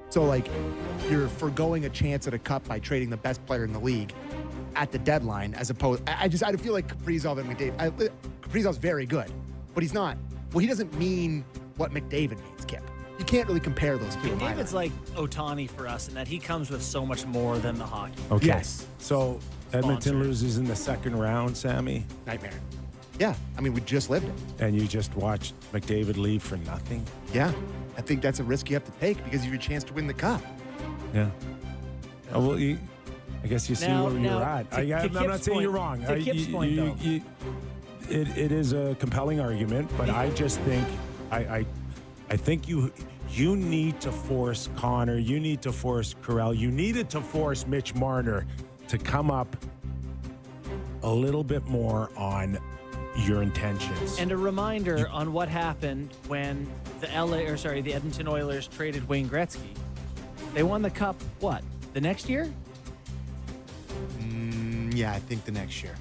So, like, you're foregoing a chance at a cup by trading the best player in the league at the deadline, as opposed. I feel like Kaprizov and McDavid. Kaprizov's very good, but he's not. Well, he doesn't mean what McDavid means, Kip. You can't really compare those two. McDavid's like Ohtani for us in that he comes with so much more than the hockey. Okay. Yes. So Edmonton loses in the second round, Sammy. Nightmare. Yeah. I mean, we just lived it. And you just watched McDavid leave for nothing? Yeah. I think that's a risk you have to take because you have a chance to win the cup. Yeah. Oh, well, I guess you see where you're at. I'm not saying you're wrong. To Kip's point, though. It is a compelling argument, but I just think I think you need to force Connor. You need to force Carell. You needed to force Mitch Marner to come up a little bit more on your intentions. And a reminder on what happened when the Edmonton Oilers traded Wayne Gretzky. They won the cup, what, the next year? Yeah, I think the next year.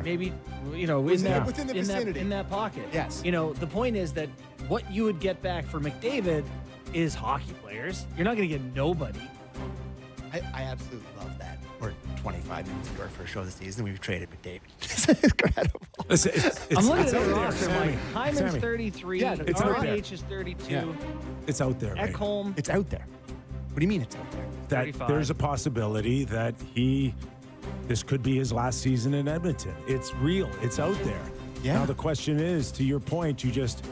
Maybe, within the vicinity. In that pocket. Yes. The point is that what you would get back for McDavid is hockey players. You're not going to get nobody. I absolutely love that. We're 25 minutes into our first show of the season. We've traded McDavid. It's incredible. I'm looking at the out roster. there, Hyman's 33. Yeah, it's out there. RNH is 32. Yeah. It's out there. Right? Ekholm. It's out there. What do you mean it's out there? That 35. there's a possibility that this could be his last season in Edmonton. It's real. It's out there. Yeah. Now the question is, to your point, you just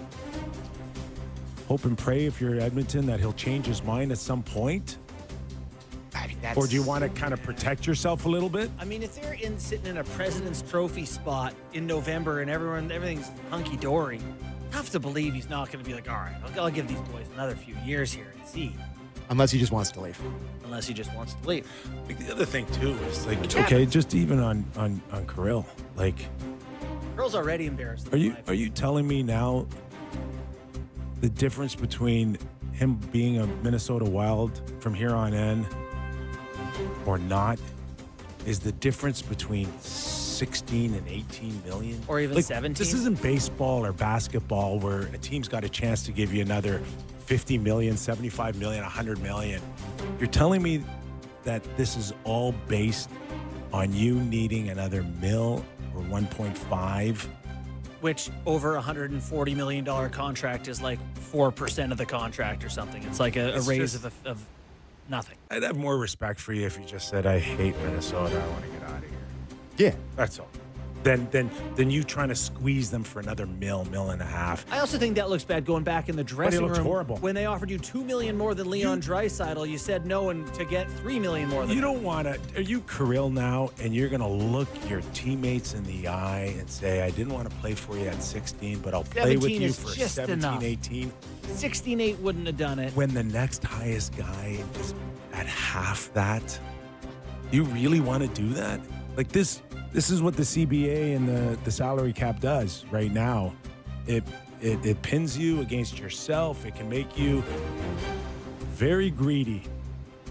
hope and pray if you're Edmonton that he'll change his mind at some point? I mean, Or do you want to kind of protect yourself a little bit? I mean, if they're sitting in a President's Trophy spot in November and everything's hunky-dory, tough to believe he's not going to be like, all right, I'll give these boys another few years here and see. Unless he just wants to leave. Unless he just wants to leave. Like, the other thing, too, is like, okay, just even on Kirill, like... Girl's already embarrassed. Are you telling me now the difference between him being a Minnesota Wild from here on in or not is the difference between 16 and 18 million? Or even 17? This isn't baseball or basketball where a team's got a chance to give you another 50 million, 75 million, 100 million. You're telling me that this is all based on you needing another mil or 1.5? Which over a $140 million contract is like 4% of the contract or something. It's like a raise of nothing. I'd have more respect for you if you just said, I hate Minnesota, I want to get out of here. Yeah. That's all. Then you trying to squeeze them for another mil and a half. I also think that looks bad going back in the dressing room. Horrible. When they offered you $2 million more than Leon Draisaitl, you said no, and to get $3 million more than You don't want to. Are you Kirill now, and you're going to look your teammates in the eye and say, I didn't want to play for you at 16, but I'll play with you for 17, enough. 18. 16-8 wouldn't have done it. When the next highest guy is at half that, you really want to do that? Like this is what the CBA and the salary cap does right now. It pins you against yourself. It can make you very greedy,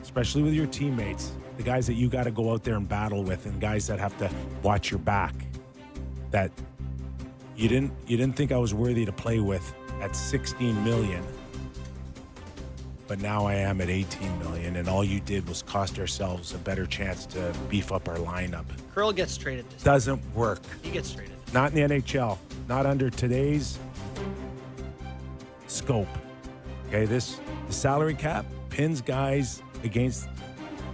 especially with your teammates, the guys that you got to go out there and battle with, and guys that have to watch your back. That you didn't think I was worthy to play with at 16 million. But now I am at 18 million, and all you did was cost ourselves a better chance to beef up our lineup. Curl gets traded. Doesn't work. He gets traded. Not in the NHL. Not under today's scope. Okay, the salary cap pins guys against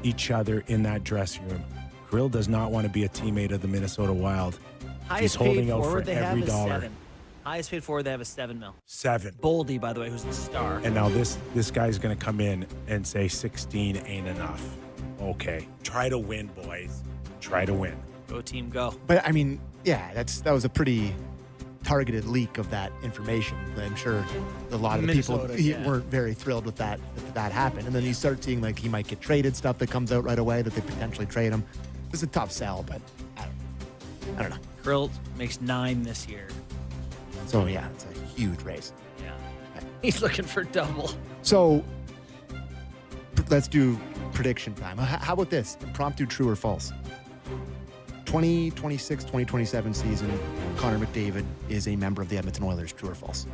each other in that dressing room. Kirill does not want to be a teammate of the Minnesota Wild. Highest He's holding paid out forward for they every have is dollar. 7. Highest paid forward they have is $7 million. 7. Boldy, by the way, who's the star. And now this guy's going to come in and say 16 ain't enough. Okay. Try to win, boys. Try to win. Go team, go. But I mean, yeah, that was a pretty targeted leak of that information. I'm sure a lot of Minnesota, people weren't very thrilled with that happened. And then you start seeing like he might get traded, stuff that comes out right away that they potentially trade him. It's a tough sell, but I don't know. Krill makes 9 this year. So yeah, it's a huge raise. Yeah. He's looking for double. So let's do prediction time. How about this? Impromptu true or false? 2026, 2027 season, Connor McDavid is a member of the Edmonton Oilers. True or false?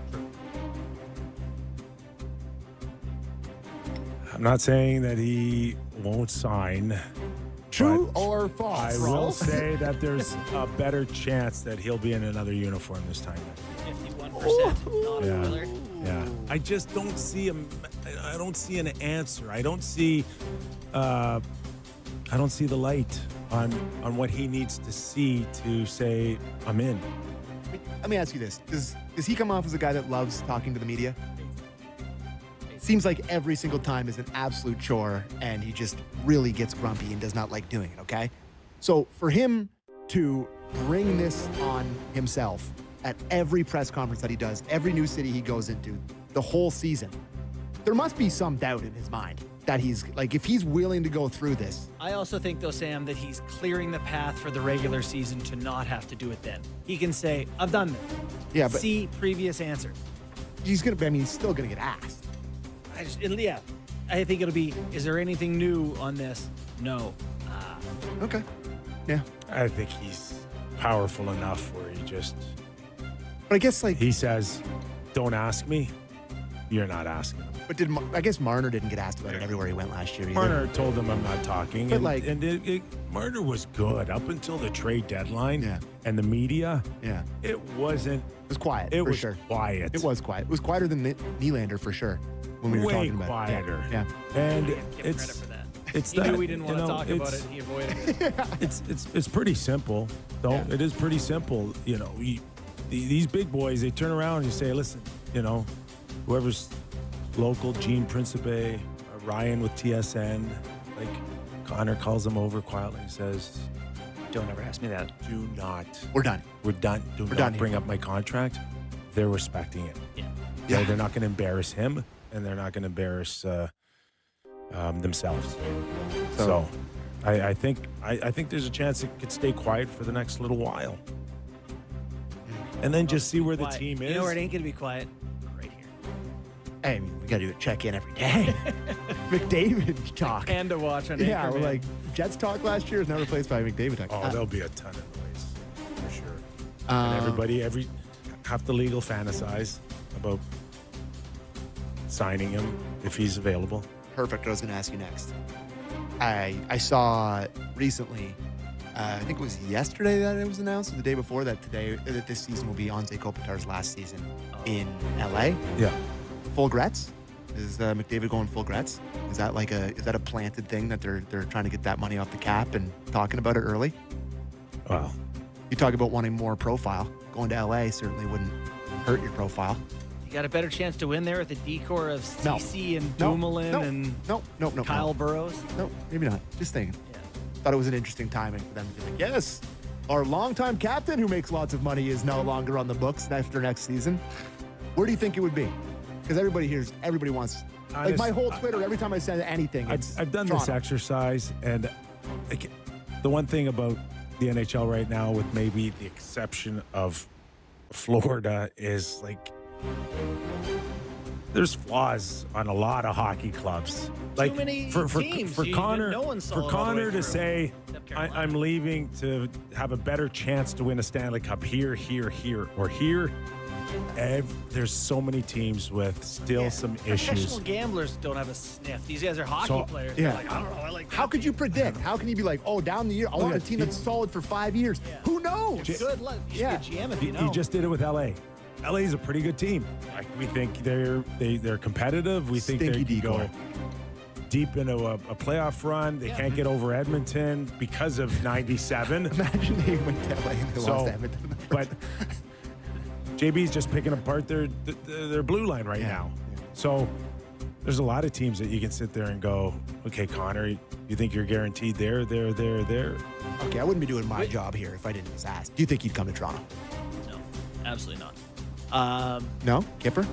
I'm not saying that he won't sign. True but or false? I will say that there's a better chance that he'll be in another uniform this time. 51% not Yeah. Oiler. Yeah, I just don't see him. I don't see an answer. I don't see the light on what he needs to see to say I'm in. Let me ask you this: Does he come off as a guy that loves talking to the media? Seems like every single time is an absolute chore, and he just really gets grumpy and does not like doing it. Okay, so for him to bring this on himself at every press conference that he does, every new city he goes into, the whole season, there must be some doubt in his mind that he's like, if he's willing to go through this. I also think, though, Sam, that he's clearing the path for the regular season to not have to do it then. He can say, I've done this. Yeah, but See previous answers. he's still gonna get asked. I think it'll be, is there anything new on this? No. Okay. Yeah. I think he's powerful enough where he just But I guess he says, "Don't ask me." You're not asking him. but I guess Marner didn't get asked about it everywhere he went last year either. Marner told him I'm not talking. But Marner was good up until the trade deadline. Yeah. And the media. Yeah. It wasn't. It was quiet, It for was sure. quiet. It was quiet. It was quieter than Nylander for sure when we were way talking about quieter. it. Yeah. And Give him credit it's for that. it's He that, knew we didn't want to talk about it's- it. He avoided it. It's pretty simple. Though Yeah. it is pretty simple. These big boys, they turn around and you say, listen, whoever's local, Gene Principe, Ryan with TSN, like Connor calls him over quietly and says, Don't ever ask me that. do not. We're done. We're done. Do We're not done bring here. up my contract. They're respecting it. Yeah. Yeah. They're not going to embarrass him, and they're not going to embarrass themselves. So, I think there's a chance it could stay quiet for the next little while, and then just see where the Quiet. team is. You know where it ain't going to be quiet? Right here. Hey, I mean, we got to do a check-in every day. McDavid talk. And to watch on Yeah, Anchorman. we're like Jets talk last year is now replaced by McDavid talk. Oh, there'll be a ton of noise for sure. And everybody, have to legal fantasize about signing him if he's available. Perfect. I was going to ask you next. I saw recently, I think it was yesterday that it was announced, or the day before that this season will be Anze Kopitar's last season in LA. Yeah. Full Gretz? Is McDavid going full Gretz? Is that a planted thing that they're trying to get that money off the cap and talking about it early? Well, You talk about wanting more profile. Going to LA certainly wouldn't hurt your profile. You got a better chance to win there with the decor of No. CC and No, Dumoulin no, and No. Kyle Burrows. No, maybe not. Just thinking. Yeah. Thought it was an interesting timing for them to be like, yes, our longtime captain who makes lots of money is no longer on the books after next season. Where do you think it would be? Because everybody wants, like my whole Twitter, every time I send anything, it's I've done Toronto. this exercise, and the one thing about the NHL right now, with maybe the exception of Florida, is like there's flaws on a lot of hockey clubs. Like many for teams. Connor, No one's for solid all the way Connor to through. say, Except Carolina. I'm leaving to have a better chance to win a Stanley Cup here, or here. There's so many teams with still some issues. Professional gamblers don't have a sniff. These guys are hockey So, players. yeah. They're like, I don't know. I like How could you predict? How can you be like, oh, down the year, I want yeah. a team that's solid for 5 years? Yeah. Who knows? Good luck. You Yeah. should be a GM if He, you know. he just did it with LA. LA is a pretty good team. Like, we think they're competitive. We think Stinky they can go decoy. deep into a playoff run. They Yeah. can't get over Edmonton because of '97. Imagine they went to LA and they So, lost to Edmonton. but JB's just picking apart their blue line right Yeah. now. Yeah. So there's a lot of teams that you can sit there and go, okay, Connor, you think you're guaranteed there? Okay, I wouldn't be doing my job here if I didn't just ask. Do you think he'd come to Toronto? No, absolutely not. No? Kipper?